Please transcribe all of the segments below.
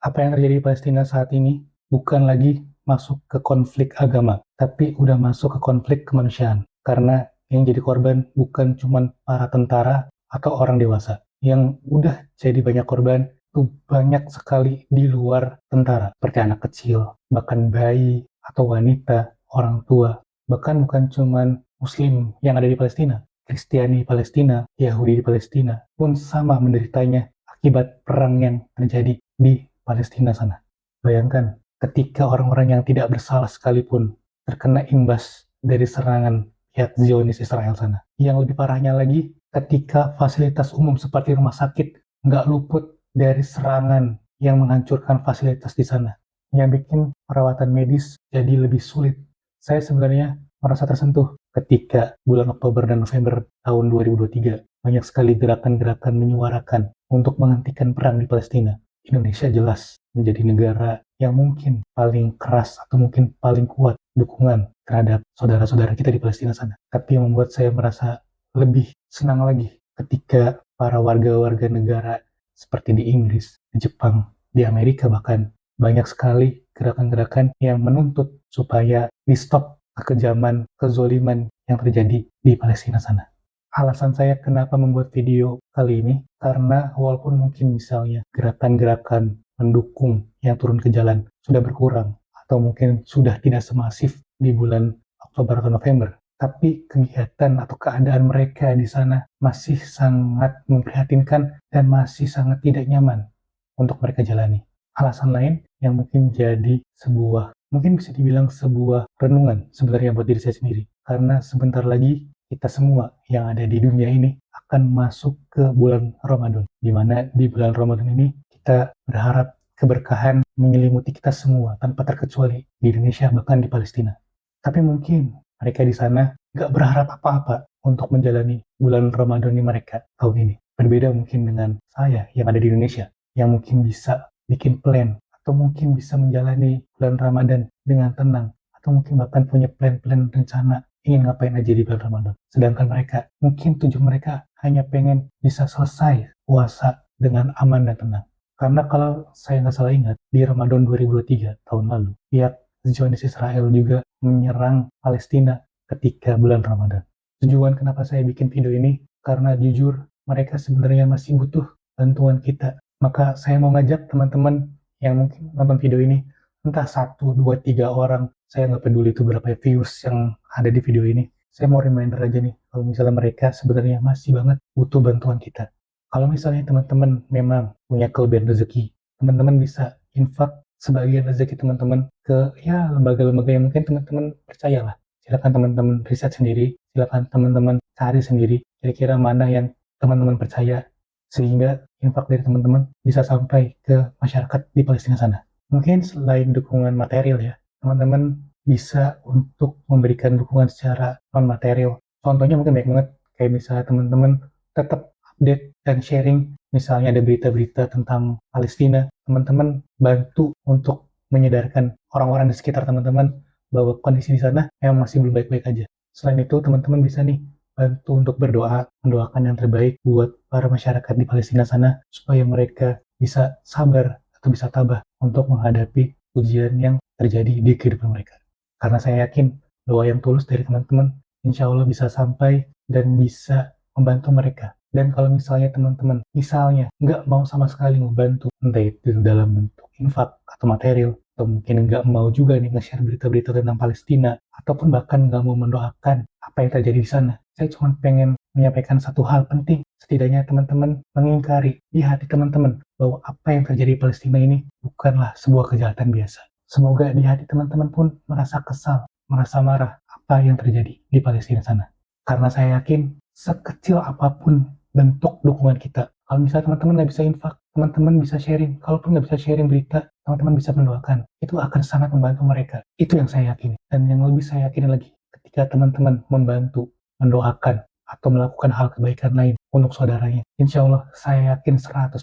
Apa yang terjadi di Palestina saat ini bukan lagi masuk ke konflik agama, tapi udah masuk ke konflik kemanusiaan. Karena yang jadi korban bukan cuma para tentara atau orang dewasa. Yang udah jadi banyak korban itu banyak sekali di luar tentara, seperti anak kecil, bahkan bayi atau wanita, orang tua. Bahkan bukan cuma Muslim yang ada di Palestina, Kristiani di Palestina, Yahudi di Palestina pun sama menderitanya akibat perang yang terjadi di Palestina sana. Bayangkan, ketika orang-orang yang tidak bersalah sekalipun terkena imbas dari serangan pihak Zionis Israel sana. Yang lebih parahnya lagi, ketika fasilitas umum seperti rumah sakit nggak luput dari serangan yang menghancurkan fasilitas di sana. Yang bikin perawatan medis jadi lebih sulit. Saya sebenarnya merasa tersentuh ketika bulan Oktober dan November tahun 2023 banyak sekali gerakan-gerakan menyuarakan untuk menghentikan perang di Palestina. Indonesia jelas menjadi negara yang mungkin paling keras atau mungkin paling kuat dukungan terhadap saudara-saudara kita di Palestina sana. Tapi yang membuat saya merasa lebih senang lagi ketika para warga-warga negara seperti di Inggris, di Jepang, di Amerika bahkan banyak sekali gerakan-gerakan yang menuntut supaya di-stop kekejaman, kezoliman yang terjadi di Palestina sana. Alasan saya kenapa membuat video kali ini, karena walaupun mungkin misalnya gerakan-gerakan mendukung yang turun ke jalan sudah berkurang, atau mungkin sudah tidak semasif di bulan Oktober atau November, tapi kegiatan atau keadaan mereka di sana masih sangat memprihatinkan dan masih sangat tidak nyaman untuk mereka jalani. Alasan lain yang mungkin jadi sebuah, mungkin bisa dibilang sebuah renungan sebenarnya buat diri saya sendiri. Karena sebentar lagi kita semua yang ada di dunia ini akan masuk ke bulan Ramadan. Di mana di bulan Ramadan ini kita berharap keberkahan menyelimuti kita semua tanpa terkecuali di Indonesia bahkan di Palestina. Tapi mungkin mereka di sana nggak berharap apa-apa untuk menjalani bulan Ramadan mereka tahun ini. Berbeda mungkin dengan saya yang ada di Indonesia, yang mungkin bisa bikin plan, atau mungkin bisa menjalani bulan Ramadan dengan tenang, atau mungkin bahkan punya plan-plan rencana ingin ngapain aja di bulan Ramadan. Sedangkan mereka, mungkin tujuan mereka hanya pengen bisa selesai puasa dengan aman dan tenang. Karena kalau saya nggak salah ingat, di Ramadan 2023 tahun lalu, pihak Zionis Israel juga menyerang Palestina ketika bulan Ramadan. Tujuan kenapa saya bikin video ini, karena jujur mereka sebenarnya masih butuh bantuan kita. Maka saya mau ngajak teman-teman yang mungkin nonton video ini, entah 1, 2, 3 orang, saya nggak peduli itu berapa views yang ada di video ini. Saya mau reminder aja nih, kalau misalnya mereka sebenarnya masih banget butuh bantuan kita. Kalau misalnya teman-teman memang punya kelebihan rezeki, teman-teman bisa infak sebagian rezeki teman-teman ke ya lembaga-lembaga yang mungkin teman-teman percayalah. Silakan teman-teman riset sendiri, silakan teman-teman cari sendiri kira-kira mana yang teman-teman percaya sehingga infak dari teman-teman bisa sampai ke masyarakat di Palestina sana. Mungkin selain dukungan material ya, teman-teman bisa untuk memberikan dukungan secara non-material. Contohnya mungkin banyak banget, kayak misalnya teman-teman tetap update dan sharing, misalnya ada berita-berita tentang Palestina, teman-teman bantu untuk menyadarkan orang-orang di sekitar teman-teman bahwa kondisi di sana memang masih belum baik-baik aja. Selain itu, teman-teman bisa nih bantu untuk berdoa, mendoakan yang terbaik buat para masyarakat di Palestina sana, supaya mereka bisa sabar atau bisa tabah untuk menghadapi ujian yang terjadi di kehidupan mereka. Karena saya yakin doa yang tulus dari teman-teman, insya Allah bisa sampai dan bisa membantu mereka. Dan kalau misalnya teman-teman, misalnya nggak mau sama sekali membantu, entah itu dalam bentuk infak atau material, atau mungkin nggak mau juga nih nge-share berita-berita tentang Palestina, ataupun bahkan nggak mau mendoakan apa yang terjadi di sana. Saya cuma pengen menyampaikan satu hal penting, setidaknya teman-teman mengingkari di hati teman-teman bahwa apa yang terjadi di Palestina ini bukanlah sebuah kejahatan biasa. Semoga di hati teman-teman pun merasa kesal, merasa marah apa yang terjadi di Palestina sana. Karena saya yakin sekecil apapun bentuk dukungan kita. Kalau misalnya teman-teman nggak bisa infak, teman-teman bisa sharing. Kalaupun nggak bisa sharing berita, teman-teman bisa mendoakan. Itu akan sangat membantu mereka. Itu yang saya yakini. Dan yang lebih saya yakini lagi, ketika teman-teman membantu, mendoakan, atau melakukan hal kebaikan lain untuk saudaranya, insya Allah saya yakin 100%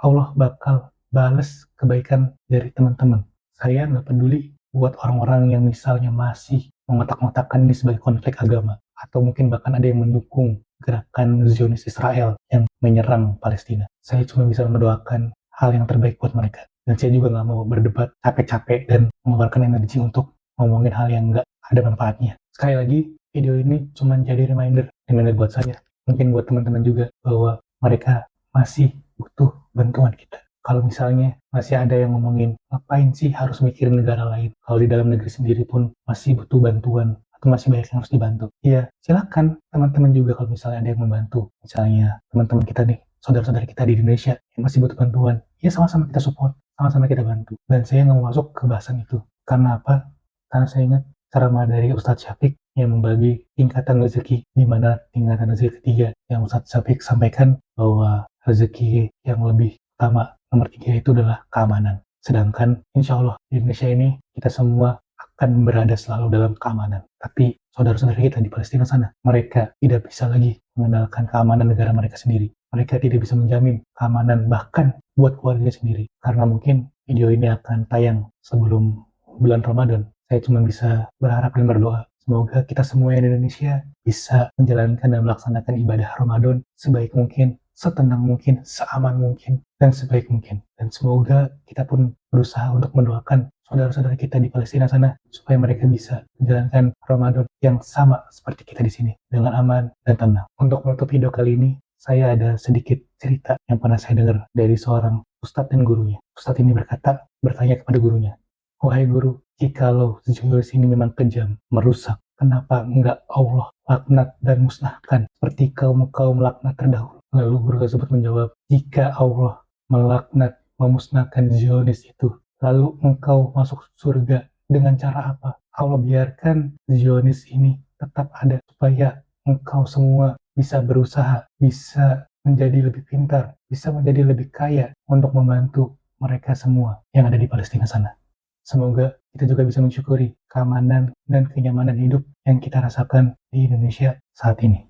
Allah bakal bales kebaikan dari teman-teman. Saya nggak peduli buat orang-orang yang misalnya masih mengotak-ngotakkan ini sebagai konflik agama, atau mungkin bahkan ada yang mendukung gerakan Zionis Israel yang menyerang Palestina. Saya cuma bisa mendoakan hal yang terbaik buat mereka. Dan saya juga nggak mau berdebat capek-capek dan mengeluarkan energi untuk ngomongin hal yang nggak ada manfaatnya. Sekali lagi, video ini cuma jadi reminder buat saya, mungkin buat teman-teman juga, bahwa mereka masih butuh bantuan kita. Kalau misalnya masih ada yang ngomongin, ngapain sih harus mikirin negara lain? Kalau di dalam negeri sendiri pun masih butuh bantuan, atau masih banyak yang harus dibantu. Ya, silakan teman-teman juga kalau misalnya ada yang membantu. Misalnya teman-teman kita nih, saudara-saudara kita di Indonesia yang masih butuh bantuan, ya sama-sama kita support, sama-sama kita bantu. Dan saya nggak mau masuk ke bahasan itu. Karena apa? Karena saya ingat ceramah dari Ustadz Syafiq yang membagi tingkatan rezeki, di mana tingkatan rezeki ketiga yang Ustadz Syafiq sampaikan bahwa rezeki yang lebih utama nomor 3 itu adalah keamanan. Sedangkan insya Allah di Indonesia ini kita semua akan berada selalu dalam keamanan. Tapi saudara-saudara kita di Palestina sana, mereka tidak bisa lagi mengandalkan keamanan negara mereka sendiri. Mereka tidak bisa menjamin keamanan bahkan buat keluarga sendiri. Karena mungkin video ini akan tayang sebelum bulan Ramadan. Saya cuma bisa berharap dan berdoa semoga kita semua yang di Indonesia bisa menjalankan dan melaksanakan ibadah Ramadan sebaik mungkin, setenang mungkin, seaman mungkin, dan sebaik mungkin. Dan semoga kita pun berusaha untuk mendoakan saudara-saudara kita di Palestina sana supaya mereka bisa menjalankan Ramadan yang sama seperti kita di sini dengan aman dan tenang. Untuk menutup video kali ini, saya ada sedikit cerita yang pernah saya dengar dari seorang ustadz dan gurunya. Ustadz ini bertanya kepada gurunya, "Wahai guru, jikalau jurus ini memang kejam, merusak, kenapa enggak Allah laknat dan musnahkan seperti kaum-kaum laknat terdahulu?" Lalu guru tersebut menjawab, "Jika Allah melaknat, memusnahkan Zionis itu, lalu engkau masuk surga dengan cara apa? Allah biarkan Zionis ini tetap ada supaya engkau semua bisa berusaha, bisa menjadi lebih pintar, bisa menjadi lebih kaya untuk membantu mereka semua yang ada di Palestina sana." Semoga kita juga bisa mensyukuri keamanan dan kenyamanan hidup yang kita rasakan di Indonesia saat ini.